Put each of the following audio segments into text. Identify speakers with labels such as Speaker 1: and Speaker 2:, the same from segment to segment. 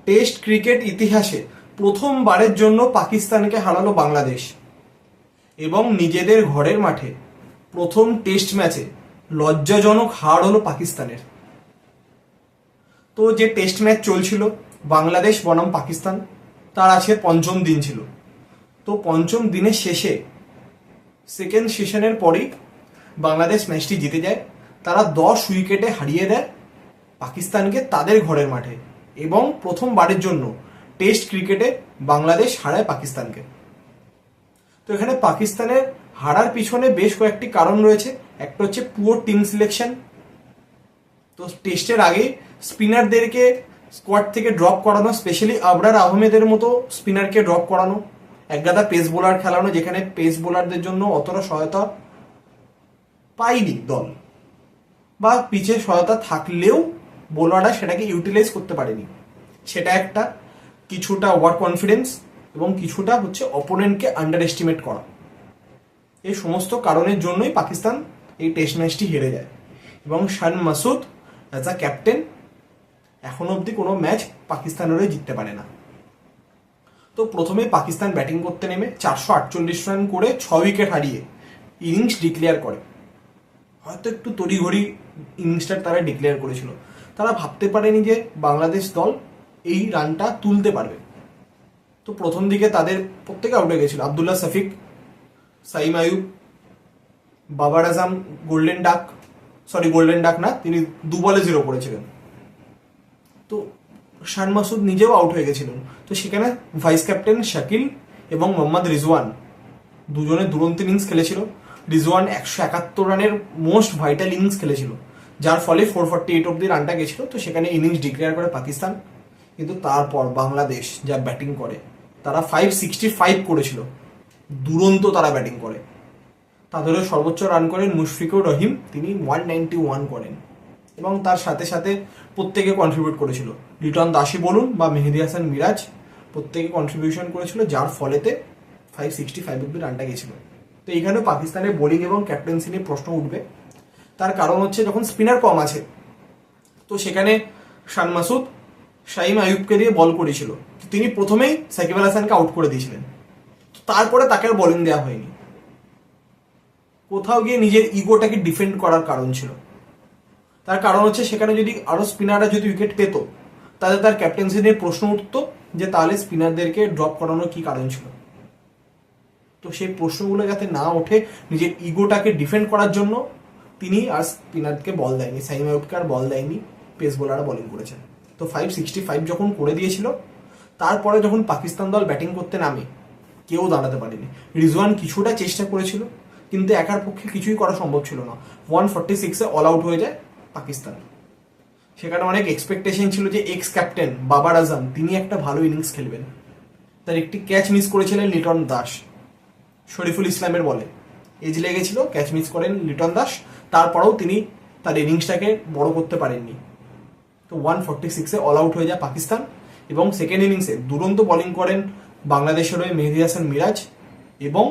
Speaker 1: Test cricket ইতিহাসে প্রথমবারের জন্য পাকিস্তানকে হারালো বাংলাদেশ এবং নিজেদের ঘরের মাঠে প্রথম টেস্ট ম্যাচে লজ্জাজনক হার হলো পাকিস্তানের। তো যে টেস্ট ম্যাচ চলছিল বাংলাদেশ বনাম পাকিস্তান, তার আজকে পঞ্চম দিন ছিল। তো পঞ্চম দিনের শেষে সেকেন্ড সেশনের পরেই বাংলাদেশ ম্যাচটি জিতে যায়। তারা 10 উইকেটে হারিয়ে দেয় পাকিস্তানকে তাদের ঘরের মাঠে এবং প্রথমবারের জন্য টেস্ট ক্রিকেটে বাংলাদেশ হারায় পাকিস্তানকে। তো এখানে পাকিস্তানের হারার পিছনে বেশ কয়েকটি কারণ রয়েছে। একটা হচ্ছে পুয়ার টিম সিলেকশন। তো টেস্টের আগে স্পিনারদেরকে স্কোয়াড থেকে ড্রপ করানো, স্পেশালি আবরার আহমেদের মতো স্পিনারকে ড্রপ করানো, একগাদা পেস বোলার খেলানো, যেখানে পেস বোলারদের জন্য অতটা সহায়তা পায়নি দল, বা পিচে সহায়তা থাকলেও বোলাররা সেটাকে ইউটিলাইজ করতে পারেনি। সেটা একটা, কিছুটা ওভার কনফিডেন্স এবং কিছুটা হচ্ছে অপোনেন্টকে আন্ডার এস্টিমেট করা। এই সমস্ত কারণের জন্যই পাকিস্তান এই টেস্ট ম্যাচটি হেরে যায় এবং শান মাসুদ অ্যাজ আ ক্যাপ্টেন এখন অবধি কোনো ম্যাচ পাকিস্তানের হয়ে জিততে পারে না। তো প্রথমে পাকিস্তান ব্যাটিং করতে নেমে 448 রান করে 6 উইকেট হারিয়ে ইনিংস ডিক্লেয়ার করে। হয়তো একটু তড়িঘড়ি ইনিংসটা তারা ডিক্লেয়ার করেছিল। তারা ভাবতে পারেনি যে বাংলাদেশ দল এই রানটা তুলতে পারবে। তো প্রথম দিকে তাদের প্রত্যেকে আউট হয়ে গেছিল। আবদুল্লাহ শফিক, সাইম আয়ুব, বাবার আজম গোল্ডেন ডাক না, তিনি 2 বলে 0 করেছিলেন। তো শান মাসুদ নিজেও আউট হয়ে গেছিলেন। তো সেখানে ভাইস ক্যাপ্টেন শাকিল এবং মোহাম্মদ রিজওয়ান দুজনে দুরন্ত ইনিংস খেলেছিল। রিজওয়ান 171 রানের মোস্ট ভাইটাল ইনিংস খেলেছিল, যার ফলে 448 অব্দি রানটা গেছিল। তো সেখানে ইনিংস ডিক্লেয়ার করে পাকিস্তান। কিন্তু তারপর বাংলাদেশ যা ব্যাটিং করে, তারা 565 করেছিল, দুরন্ত তারা ব্যাটিং করে। তাদেরও সর্বোচ্চ রান করেন মুশফিকুর রহিম, তিনি 191 করেন এবং তার সাথে সাথে প্রত্যেকে কন্ট্রিবিউট করেছিল। লিটন দাসই বলুন বা মেহেদি হাসান মিরাজ, প্রত্যেকে কন্ট্রিবিউশন করেছিল, যার ফলেতে 565 অব্দি রানটা গেছিল। তো এইখানে পাকিস্তানের বোলিং এবং ক্যাপ্টেন্সি নিয়ে প্রশ্ন উঠবে। তার কারণ হচ্ছে যখন স্পিনার কম আছে, তো সেখানে শান মাসুদ শাইম আয়ুবকে দিয়ে বল করেছিল। তিনি প্রথমেই সাকিব আল হাসানকে আউট করে দিয়েছিলেন, তারপরে তাকে আর বোলিং দেওয়া হয়নি। কোথাও গিয়ে নিজের ইগোটাকে ডিফেন্ড করার কারণ ছিল। তার কারণ হচ্ছে সেখানে যদি আরো স্পিনাররা যদি উইকেট পেত, তাহলে তার ক্যাপ্টেন্সি নিয়ে প্রশ্ন উঠত যে তাহলে স্পিনারদেরকে ড্রপ করানোর কি কারণ ছিল। তো সেই প্রশ্নগুলো যাতে না ওঠে, নিজের ইগোটাকে ডিফেন্ড করার জন্য তিনি আর স্পিনারকে বল দেয়নি, সাইম আয়ুবকে আর বল দেয়নি, পেস বোলাররা বোলিং করেছেন। তো 565 যখন করে দিয়েছিল, তারপরে যখন পাকিস্তান দল ব্যাটিং করতে নামে, কেউ দাঁড়াতে পারেনি। রিজওয়ান কিছুটা চেষ্টা করেছিল, কিন্তু একার পক্ষে কিছুই করা সম্ভব ছিল না। 146-এ অল আউট হয়ে যায় পাকিস্তান। সেখানে অনেক এক্সপেকটেশন ছিল যে এক্স ক্যাপ্টেন বাবার আজম তিনি একটা ভালো ইনিংস খেলবেন। তার একটি ক্যাচ মিস করেছিলেন লিটন দাস শরীফুল ইসলামের বলে, এজ লেগেছিল, ক্যাচ মিস করেন লিটন দাস। তারপরেও তিনি তার ইনিংসটাকে বড় করতে পারেননি। তো 146-এ অল আউট হয়ে যায় পাকিস্তান এবং সেকেন্ড ইনিংসে দুরন্ত বোলিং করেন বাংলাদেশের হয়ে মেহেদি হাসান মিরাজ এবং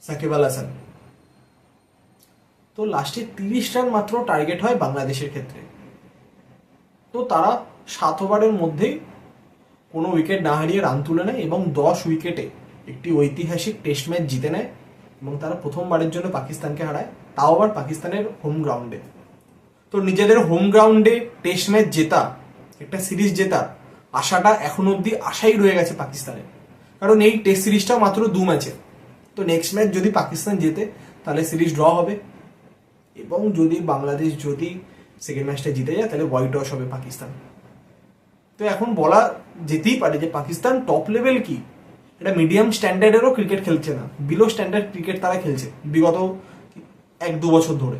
Speaker 1: সাকিব আল হাসান। তো লাস্টে 30 রান মাত্র টার্গেট হয় বাংলাদেশের ক্ষেত্রে। তো তারা 7 ওভারের মধ্যেই কোনো উইকেট না হারিয়ে রান তুলে নেয় এবং 10 উইকেটে একটি ঐতিহাসিক টেস্ট ম্যাচ জিতে নেয় এবং তারা প্রথমবারের জন্য পাকিস্তানকে হারায়, তাও আবার পাকিস্তানের হোম গ্রাউন্ডে। তো নিজেদের হোম গ্রাউন্ডে টেস্ট ম্যাচ জেতা, একটা সিরিজ জেতা, আশাটা এখন অব্দি আশাই রয়ে গেছে পাকিস্তানের। কারণ এই টেস্ট সিরিজটাও মাত্র 2 ম্যাচে। তো নেক্সট ম্যাচ যদি পাকিস্তান জেতে, তাহলে সিরিজ ড্র হবে এবং যদি বাংলাদেশ যদি সেকেন্ড ম্যাচটা জিতে যায়, তাহলে হোয়াইট ওয়াশ হবে পাকিস্তান। তো এখন বলা যেতেই পারে যে পাকিস্তান টপ লেভেল কি, এটা মিডিয়াম স্ট্যান্ডার্ডেরও ক্রিকেট খেলছে না, বিলো স্ট্যান্ডার্ড ক্রিকেট তারা খেলছে বিগত 1-2 বছর ধরে।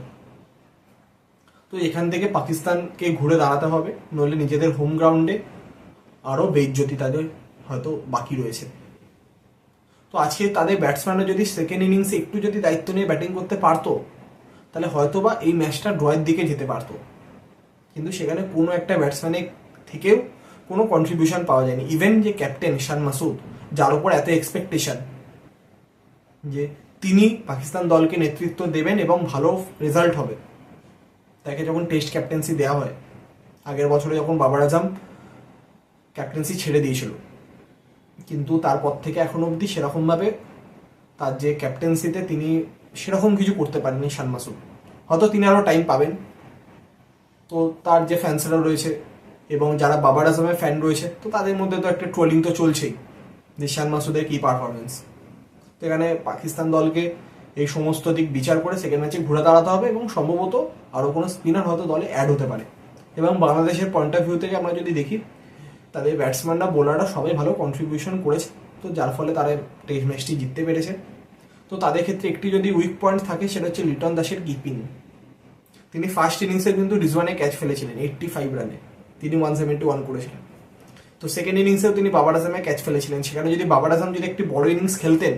Speaker 1: তো এখান থেকে পাকিস্তানকে ঘুরে দাঁড়াতে হবে, নইলে নিজেদের হোম গ্রাউন্ডে আরও বেইজ্জতি তাদের হয়তো বাকি রয়েছে। তো আজকে তাদের ব্যাটসম্যানরা যদি সেকেন্ড ইনিংসে একটু যদি দায়িত্ব নিয়ে ব্যাটিং করতে পারতো, তাহলে হয়তো বা এই ম্যাচটা ড্রয়ের দিকে যেতে পারতো। কিন্তু সেখানে কোনো একটা ব্যাটসম্যানের থেকেও কোনো কন্ট্রিবিউশন পাওয়া যায়নি। ইভেন যে ক্যাপ্টেন শান মাসুদ, যার উপর এত এক্সপেকটেশন যে তিনি পাকিস্তান দলকে নেতৃত্ব দেবেন এবং ভালো রেজাল্ট হবে, তাকে যখন টেস্ট ক্যাপ্টেন্সি দেওয়া হয়, আগের বছরে যখন বাবার আজম ক্যাপ্টেন্সি ছেড়ে দিয়েছিল, কিন্তু তারপর থেকে এখন অবধি সেরকমভাবে তার যে ক্যাপ্টেন্সিতে তিনি সেরকম কিছু করতে পারেননি শান মাসুদ। হয়তো তিনি আরও টাইম পাবেন। তো তার যে ফ্যান্সরা রয়েছে এবং যারা বাবার আজমের ফ্যান রয়েছে, তো তাদের মধ্যে তো একটা ট্রোলিং তো চলছেই যে শান মাসুদের কী পারফরমেন্স। তো এখানে পাকিস্তান দলকে এই সমস্ত দিক বিচার করে সেকেন্ড ম্যাচে ঘুরে দাঁড়াতে হবে এবং সম্ভবত আরও কোনো স্পিনার হয়তো দলে অ্যাড হতে পারে। এবং বাংলাদেশের পয়েন্ট অফ ভিউ থেকে আমরা যদি দেখি, তাদের ব্যাটসম্যানরা বোলাররা সবাই ভালো কন্ট্রিবিউশন করেছে, তো যার ফলে তারা টেস্ট ম্যাচটি জিততে পেরেছে। তো তাদের ক্ষেত্রে একটি যদি উইক পয়েন্ট থাকে সেটা হচ্ছে লিটন দাসের কিপিং। তিনি ফার্স্ট ইনিংসে কিন্তু রিজওয়ানে ক্যাচ ফেলেছিলেন 85 রানে, তিনি 171 করেছিলেন। তো সেকেন্ড ইনিংসেও তিনি বাবার আজমে ক্যাচ ফেলেছিলেন, সেখানে যদি বাবার আজম যদি একটি বড় ইনিংস খেলতেন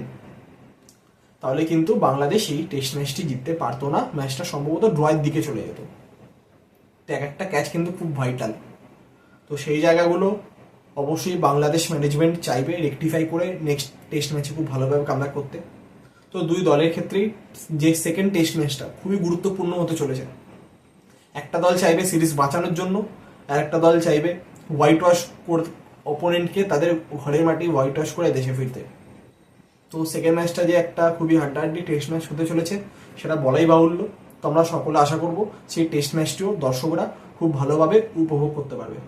Speaker 1: তাহলে কিন্তু বাংলাদেশ এই টেস্ট ম্যাচটি জিততে পারতো না, ম্যাচটা সম্ভবত ড্রয়ের দিকে চলে যেত। তো এক একটা ক্যাচ কিন্তু খুব ভাইটাল। তো সেই জায়গাগুলো অবশ্যই বাংলাদেশ ম্যানেজমেন্ট চাইবে রেকটিফাই করে নেক্সট টেস্ট ম্যাচে খুব ভালোভাবে কামব্যাক করতে। তো দুই দলের ক্ষেত্রেই যে সেকেন্ড টেস্ট ম্যাচটা খুবই গুরুত্বপূর্ণ হতে চলেছে। একটা দল চাইবে সিরিজ বাঁচানোর জন্য, আর একটা দল চাইবে হোয়াইট ওয়াশ অপোনেন্টকে তাদের ঘরের মাটি হোয়াইট ওয়াশ করে দেশে ফিরতে। তো সেকেন্ড ম্যাচটা যে একটা খুবই হাড্ডাহাড্ডি টেস্ট ম্যাচ হতে চলেছে সেটা বলাই বাহুল্য। তো আমরা সকলে আশা করব সেই টেস্ট ম্যাচটিও দর্শকরা খুব ভালোভাবে উপভোগ করতে পারবে।